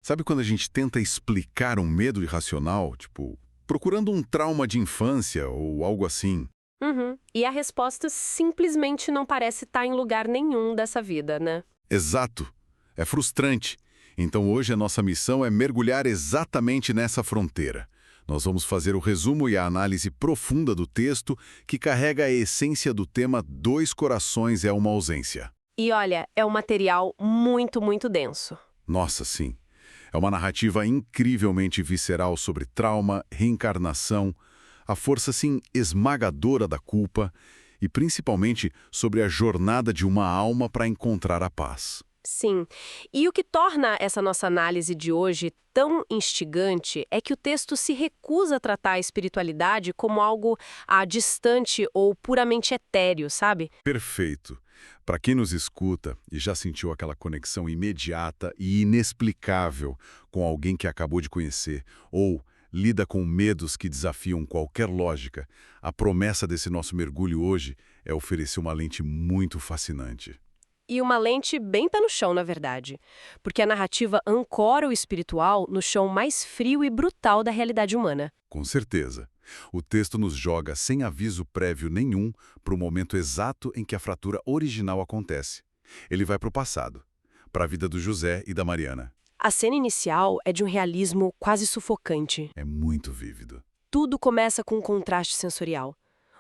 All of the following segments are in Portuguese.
Sabe quando a gente tenta explicar um medo irracional, tipo, procurando um trauma de infância ou algo assim? Uhum. E a resposta simplesmente não parece estar em lugar nenhum dessa vida, né? Exato. É frustrante. Então hoje a nossa missão é mergulhar exatamente nessa fronteira. Nós vamos fazer o resumo e a análise profunda do texto que carrega a essência do tema Dois Corações é uma Ausência. E olha, é um material muito, muito denso. Nossa, sim. É uma narrativa incrivelmente visceral sobre trauma, reencarnação, a força, assim, esmagadora da culpa e, principalmente, sobre a jornada de uma alma para encontrar a paz. Sim. E o que torna essa nossa análise de hoje tão instigante é que o texto se recusa a tratar a espiritualidade como algo distante ou puramente etéreo, sabe? Perfeito. Para quem nos escuta e já sentiu aquela conexão imediata e inexplicável com alguém que acabou de conhecer, ou lida com medos que desafiam qualquer lógica, a promessa desse nosso mergulho hoje é oferecer uma lente muito fascinante. E uma lente bem pé no chão, na verdade. Porque a narrativa ancora o espiritual no chão mais frio e brutal da realidade humana. Com certeza. O texto nos joga sem aviso prévio nenhum para o momento exato em que a fratura original acontece. Ele vai para o passado, para a vida do José e da Mariana. A cena inicial é de um realismo quase sufocante. É muito vívido. Tudo começa com um contraste sensorial.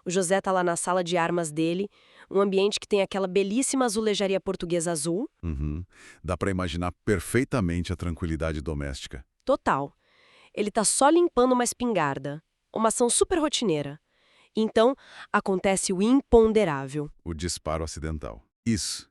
O José tá lá na sala de armas dele, um ambiente que tem aquela belíssima azulejaria portuguesa azul, Uhum. Dá para imaginar perfeitamente a tranquilidade doméstica. total. Ele tá só limpando uma espingarda, uma ação super rotineira. Então, acontece o imponderável. O disparo acidental. Isso.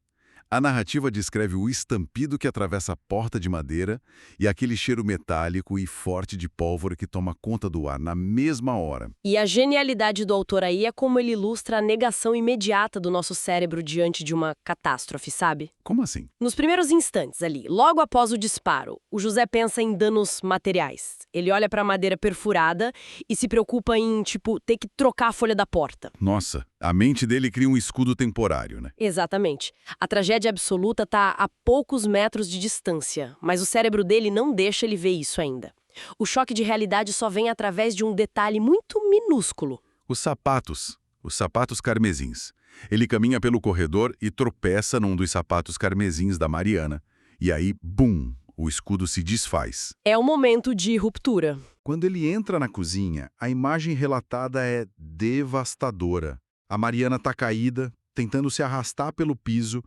A narrativa descreve o estampido que atravessa a porta de madeira e aquele cheiro metálico e forte de pólvora que toma conta do ar na mesma hora. E a genialidade do autor aí é como ele ilustra a negação imediata do nosso cérebro diante de uma catástrofe, sabe? Como assim? Nos primeiros instantes ali, logo após o disparo, o José pensa em danos materiais. Ele olha para a madeira perfurada e se preocupa em, tipo, ter que trocar a folha da porta. Nossa, a mente dele cria um escudo temporário, né? Exatamente. A tragédia absoluta está a poucos metros de distância, mas o cérebro dele não deixa ele ver isso ainda. O choque de realidade só vem através de um detalhe muito minúsculo. Os sapatos carmesins. Ele caminha pelo corredor e tropeça num dos sapatos carmesins da Mariana. E aí, bum, o escudo se desfaz. É o momento de ruptura. Quando ele entra na cozinha, a imagem relatada é devastadora. A Mariana está caída, tentando se arrastar pelo piso,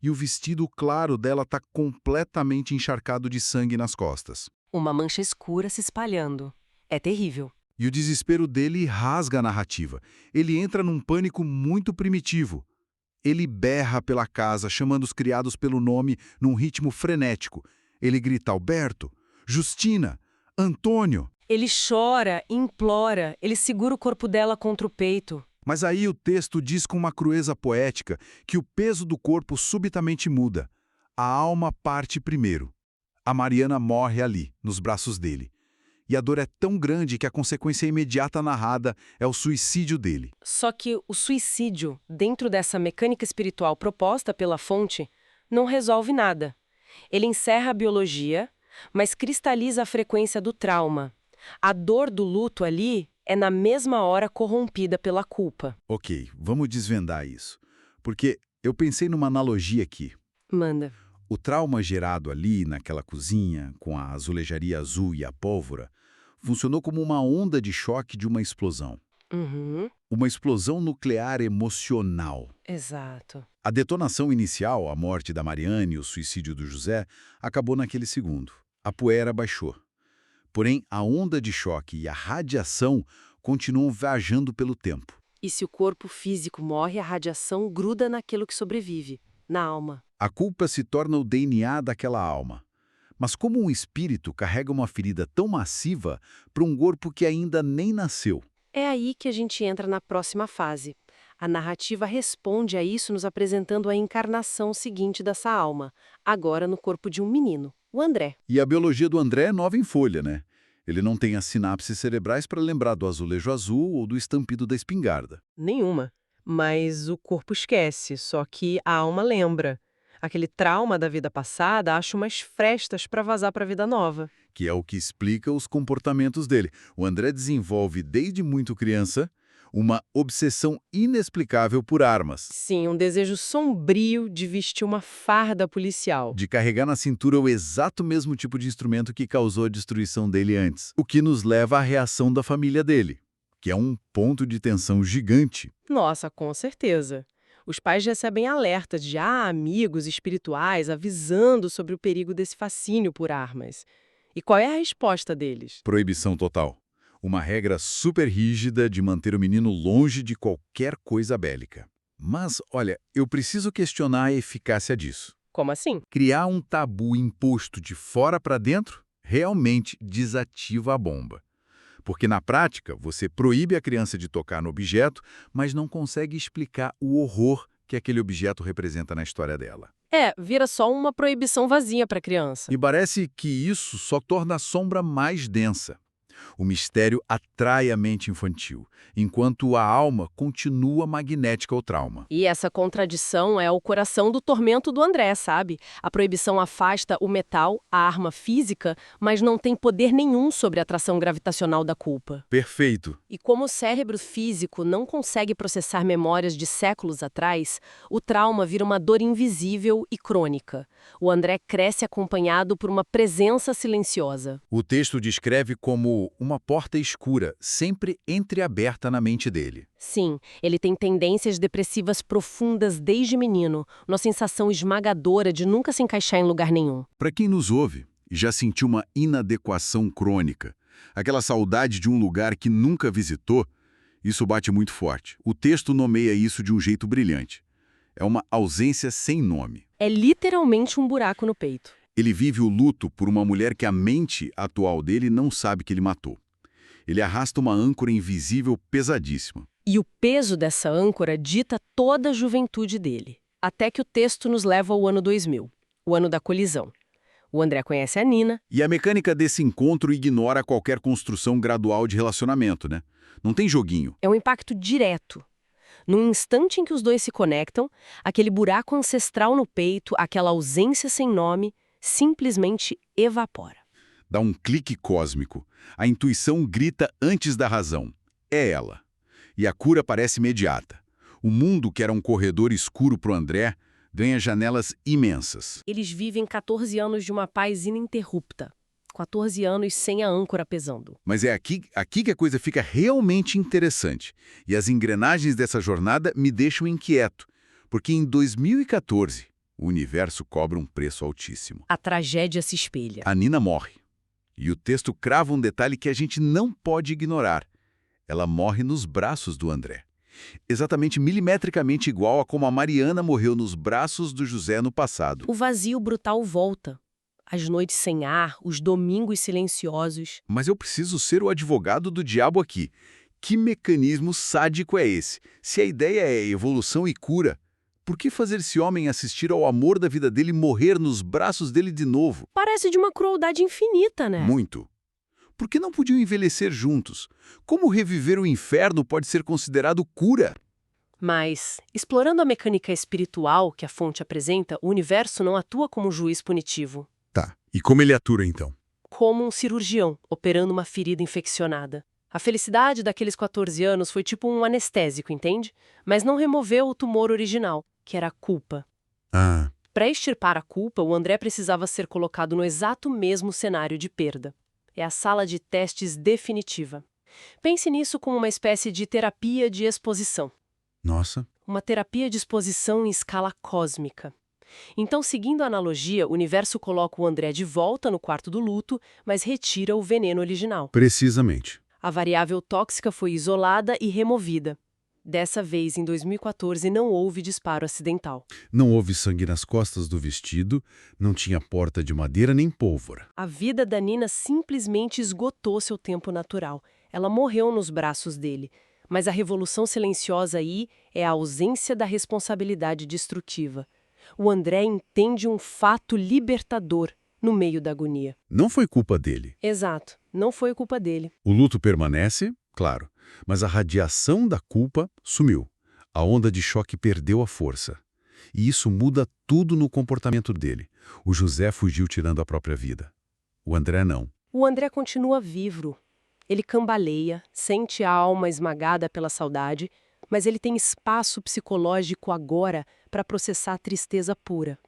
e o vestido claro dela está completamente encharcado de sangue nas costas. Uma mancha escura se espalhando. É terrível. E o desespero dele rasga a narrativa. Ele entra num pânico muito primitivo. Ele berra pela casa, chamando os criados pelo nome num ritmo frenético. Ele grita Alberto, Justina, Antônio. Ele chora, implora, ele segura o corpo dela contra o peito. Mas aí o texto diz com uma crueza poética que o peso do corpo subitamente muda. A alma parte primeiro. A Mariana morre ali, nos braços dele. E a dor é tão grande que a consequência imediata narrada é o suicídio dele. Só que o suicídio, dentro dessa mecânica espiritual proposta pela fonte, não resolve nada. Ele encerra a biologia, mas cristaliza a frequência do trauma. A dor do luto ali é na mesma hora corrompida pela culpa. Ok, vamos desvendar isso. Porque eu pensei numa analogia aqui. Manda. O trauma gerado ali, naquela cozinha, com a azulejaria azul e a pólvora, funcionou como uma onda de choque de uma explosão. Uhum, Uma explosão nuclear emocional. exato. A detonação inicial, a morte da Mariane e o suicídio do José, acabou naquele segundo. A poeira baixou. Porém, a onda de choque e a radiação continuam viajando pelo tempo. E se o corpo físico morre, a radiação gruda naquilo que sobrevive, na alma. A culpa se torna o DNA daquela alma. Mas como um espírito carrega uma ferida tão massiva para um corpo que ainda nem nasceu? É aí que a gente entra na próxima fase. A narrativa responde a isso nos apresentando a encarnação seguinte dessa alma, agora no corpo de um menino, o André. E a biologia do André é nova em folha, né? Ele não tem as sinapses cerebrais para lembrar do azulejo azul ou do estampido da espingarda. Nenhuma. Mas o corpo esquece, só que a alma lembra. Aquele trauma da vida passada acha umas frestas para vazar para a vida nova. Que é o que explica os comportamentos dele. O André desenvolve, desde muito criança, uma obsessão inexplicável por armas. Sim, um desejo sombrio de vestir uma farda policial. De carregar na cintura o exato mesmo tipo de instrumento que causou a destruição dele antes. O que nos leva à reação da família dele, que é um ponto de tensão gigante. Nossa, com certeza. Os pais recebem alertas de amigos espirituais avisando sobre o perigo desse fascínio por armas. E qual é a resposta deles? Proibição total. Uma regra super rígida de manter o menino longe de qualquer coisa bélica. Mas, olha, eu preciso questionar a eficácia disso. Como assim? Criar um tabu imposto de fora para dentro realmente desativa a bomba. Porque, na prática, você proíbe a criança de tocar no objeto, mas não consegue explicar o horror que aquele objeto representa na história dela. Vira só uma proibição vazia para a criança. E parece que isso só torna a sombra mais densa. O mistério atrai a mente infantil, enquanto a alma continua magnética ao trauma. E essa contradição é o coração do tormento do André, sabe? A proibição afasta o metal, a arma física, mas não tem poder nenhum sobre a atração gravitacional da culpa. Perfeito. E como o cérebro físico não consegue processar memórias de séculos atrás, o trauma vira uma dor invisível e crônica. O André cresce acompanhado por uma presença silenciosa. O texto descreve como uma porta escura, sempre entreaberta na mente dele. Sim, ele tem tendências depressivas profundas desde menino, uma sensação esmagadora de nunca se encaixar em lugar nenhum. Para quem nos ouve, já sentiu uma inadequação crônica, aquela saudade de um lugar que nunca visitou, isso bate muito forte. O texto nomeia isso de um jeito brilhante. É uma ausência sem nome. É literalmente um buraco no peito. Ele vive o luto por uma mulher que a mente atual dele não sabe que ele matou. Ele arrasta uma âncora invisível pesadíssima. E o peso dessa âncora dita toda a juventude dele. Até que o texto nos leva ao ano 2000, o ano da colisão. O André conhece a Nina. E a mecânica desse encontro ignora qualquer construção gradual de relacionamento, né? Não tem joguinho. É um impacto direto. Num instante em que os dois se conectam, aquele buraco ancestral no peito, aquela ausência sem nome, simplesmente evapora. Dá um clique cósmico. A intuição grita antes da razão. É ela. E a cura parece imediata. O mundo, que era um corredor escuro para o André, ganha janelas imensas. Eles vivem 14 anos de uma paz ininterrupta. 14 anos sem a âncora pesando. Mas é aqui que a coisa fica realmente interessante. E as engrenagens dessa jornada me deixam inquieto. Porque em 2014, o universo cobra um preço altíssimo. A tragédia se espelha. A Nina morre. E o texto crava um detalhe que a gente não pode ignorar. Ela morre nos braços do André. Exatamente milimetricamente igual a como a Mariana morreu nos braços do José no passado. O vazio brutal volta. As noites sem ar, os domingos silenciosos. Mas eu preciso ser o advogado do diabo aqui. Que mecanismo sádico é esse? Se a ideia é evolução e cura, por que fazer esse homem assistir ao amor da vida dele morrer nos braços dele de novo? Parece de uma crueldade infinita, né? Muito. Por que não podiam envelhecer juntos? Como reviver o inferno pode ser considerado cura? Mas, explorando a mecânica espiritual que a fonte apresenta, o universo não atua como um juiz punitivo. Tá. E como ele atua, então? Como um cirurgião operando uma ferida infeccionada. A felicidade daqueles 14 anos foi tipo um anestésico, entende? Mas não removeu o tumor original, que era a culpa. Ah. Para extirpar a culpa, o André precisava ser colocado no exato mesmo cenário de perda. É a sala de testes definitiva. Pense nisso como uma espécie de terapia de exposição. Nossa. Uma terapia de exposição em escala cósmica. Então, seguindo a analogia, o universo coloca o André de volta no quarto do luto, mas retira o veneno original. Precisamente. A variável tóxica foi isolada e removida. Dessa vez, em 2014, não houve disparo acidental. Não houve sangue nas costas do vestido, não tinha porta de madeira nem pólvora. A vida da Nina simplesmente esgotou seu tempo natural. Ela morreu nos braços dele. Mas a revolução silenciosa aí é a ausência da responsabilidade destrutiva. O André entende um fato libertador no meio da agonia. Não foi culpa dele. Exato, não foi culpa dele. O luto permanece, claro, mas a radiação da culpa sumiu. A onda de choque perdeu a força. E isso muda tudo no comportamento dele. O José fugiu tirando a própria vida. O André não. O André continua vivo. Ele cambaleia, sente a alma esmagada pela saudade, mas ele tem espaço psicológico agora para processar a tristeza pura,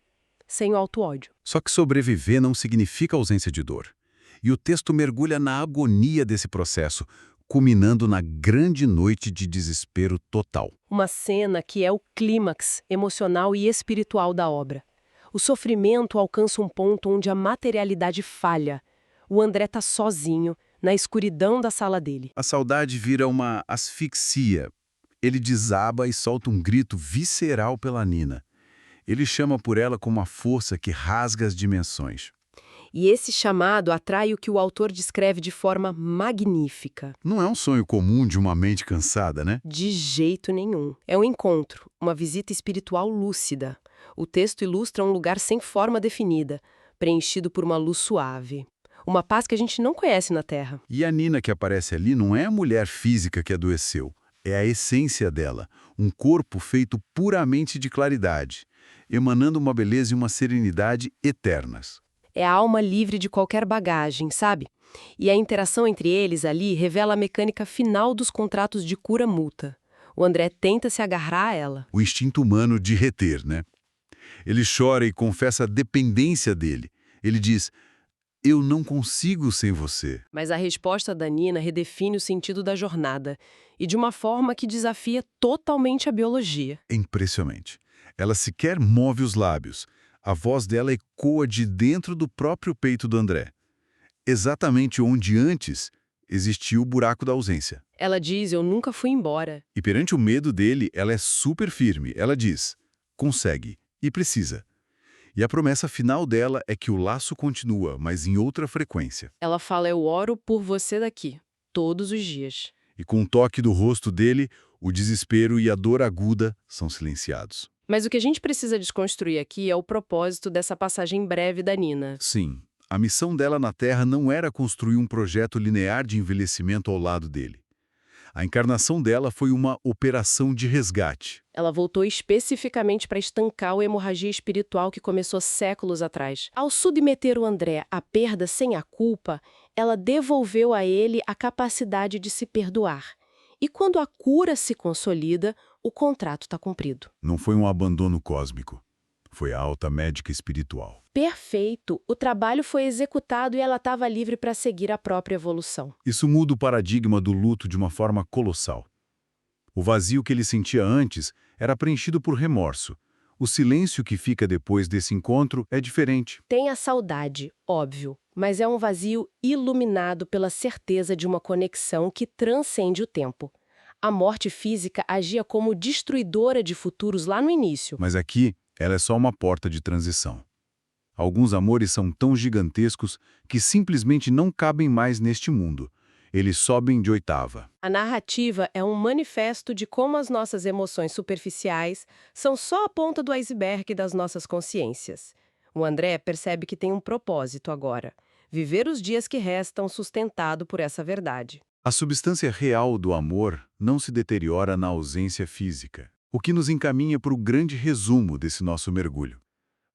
sem o auto-ódio. Só que sobreviver não significa ausência de dor. E o texto mergulha na agonia desse processo, culminando na grande noite de desespero total. Uma cena que é o clímax emocional e espiritual da obra. O sofrimento alcança um ponto onde a materialidade falha. O André está sozinho, na escuridão da sala dele. A saudade vira uma asfixia. Ele desaba e solta um grito visceral pela Nina. Ele chama por ela com uma força que rasga as dimensões. E esse chamado atrai o que o autor descreve de forma magnífica. Não é um sonho comum de uma mente cansada, né? De jeito nenhum. É um encontro, uma visita espiritual lúcida. O texto ilustra um lugar sem forma definida, preenchido por uma luz suave. Uma paz que a gente não conhece na Terra. E a Nina que aparece ali não é a mulher física que adoeceu. É a essência dela, um corpo feito puramente de claridade, emanando uma beleza e uma serenidade eternas. É a alma livre de qualquer bagagem, sabe? E a interação entre eles ali revela a mecânica final dos contratos de cura mútua. O André tenta se agarrar a ela. O instinto humano de reter, né? Ele chora e confessa a dependência dele. Ele diz: "Eu não consigo sem você." Mas a resposta da Nina redefine o sentido da jornada, e de uma forma que desafia totalmente a biologia. É impressionante. Ela sequer move os lábios. A voz dela ecoa de dentro do próprio peito do André. Exatamente onde antes existia o buraco da ausência. Ela diz: "Eu nunca fui embora." E perante o medo dele, ela é super firme. Ela diz: "Consegue e precisa." E a promessa final dela é que o laço continua, mas em outra frequência. Ela fala: "Eu oro por você daqui, todos os dias." E com um toque do rosto dele, o desespero e a dor aguda são silenciados. Mas o que a gente precisa desconstruir aqui é o propósito dessa passagem breve da Nina. Sim, a missão dela na Terra não era construir um projeto linear de envelhecimento ao lado dele. A encarnação dela foi uma operação de resgate. Ela voltou especificamente para estancar a hemorragia espiritual que começou séculos atrás. Ao submeter o André à perda sem a culpa, ela devolveu a ele a capacidade de se perdoar. E quando a cura se consolida, o contrato está cumprido. Não foi um abandono cósmico. Foi a alta médica espiritual. Perfeito! O trabalho foi executado e ela estava livre para seguir a própria evolução. Isso muda o paradigma do luto de uma forma colossal. O vazio que ele sentia antes era preenchido por remorso. O silêncio que fica depois desse encontro é diferente. Tem a saudade, óbvio, mas é um vazio iluminado pela certeza de uma conexão que transcende o tempo. A morte física agia como destruidora de futuros lá no início. Mas aqui, ela é só uma porta de transição. Alguns amores são tão gigantescos que simplesmente não cabem mais neste mundo. Eles sobem de oitava. A narrativa é um manifesto de como as nossas emoções superficiais são só a ponta do iceberg das nossas consciências. O André percebe que tem um propósito agora: viver os dias que restam sustentado por essa verdade. A substância real do amor não se deteriora na ausência física, o que nos encaminha para o grande resumo desse nosso mergulho.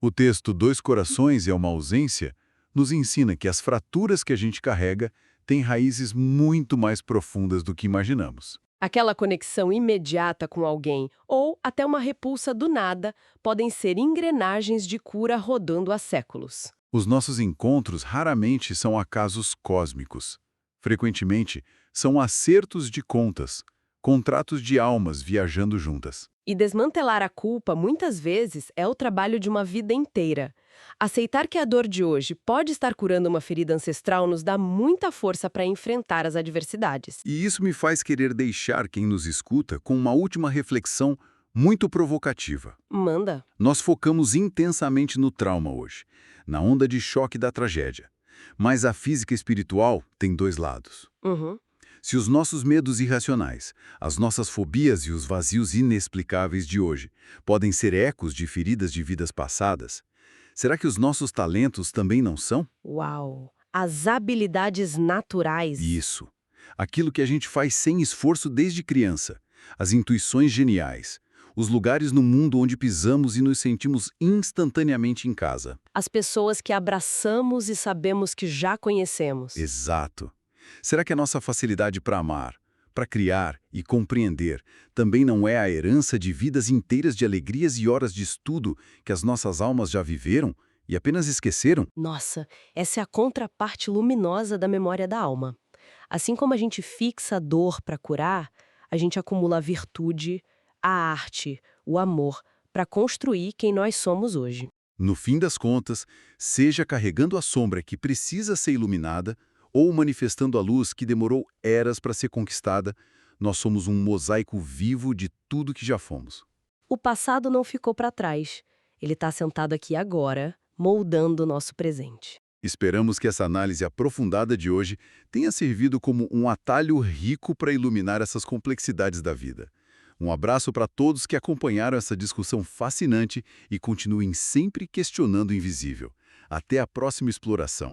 O texto Dois Corações é uma ausência nos ensina que as fraturas que a gente carrega têm raízes muito mais profundas do que imaginamos. Aquela conexão imediata com alguém, ou até uma repulsa do nada, podem ser engrenagens de cura rodando há séculos. Os nossos encontros raramente são acasos cósmicos. Frequentemente, são acertos de contas, contratos de almas viajando juntas. E desmantelar a culpa, muitas vezes, é o trabalho de uma vida inteira. Aceitar que a dor de hoje pode estar curando uma ferida ancestral nos dá muita força para enfrentar as adversidades. E isso me faz querer deixar quem nos escuta com uma última reflexão muito provocativa. Manda. Nós focamos intensamente no trauma hoje, na onda de choque da tragédia. Mas a física espiritual tem dois lados. Uhum. Se os nossos medos irracionais, as nossas fobias e os vazios inexplicáveis de hoje podem ser ecos de feridas de vidas passadas, será que os nossos talentos também não são? Uau! As habilidades naturais. Isso. Aquilo que a gente faz sem esforço desde criança. As intuições geniais. Os lugares no mundo onde pisamos e nos sentimos instantaneamente em casa. As pessoas que abraçamos e sabemos que já conhecemos. Exato. Será que a nossa facilidade para amar, para criar e compreender também não é a herança de vidas inteiras de alegrias e horas de estudo que as nossas almas já viveram e apenas esqueceram? Nossa, essa é a contraparte luminosa da memória da alma. Assim como a gente fixa a dor para curar, a gente acumula a virtude, a arte, o amor para construir quem nós somos hoje. No fim das contas, seja carregando a sombra que precisa ser iluminada ou manifestando a luz que demorou eras para ser conquistada, nós somos um mosaico vivo de tudo que já fomos. O passado não ficou para trás. Ele está sentado aqui agora, moldando o nosso presente. Esperamos que essa análise aprofundada de hoje tenha servido como um atalho rico para iluminar essas complexidades da vida. Um abraço para todos que acompanharam essa discussão fascinante e continuem sempre questionando o invisível. Até a próxima exploração.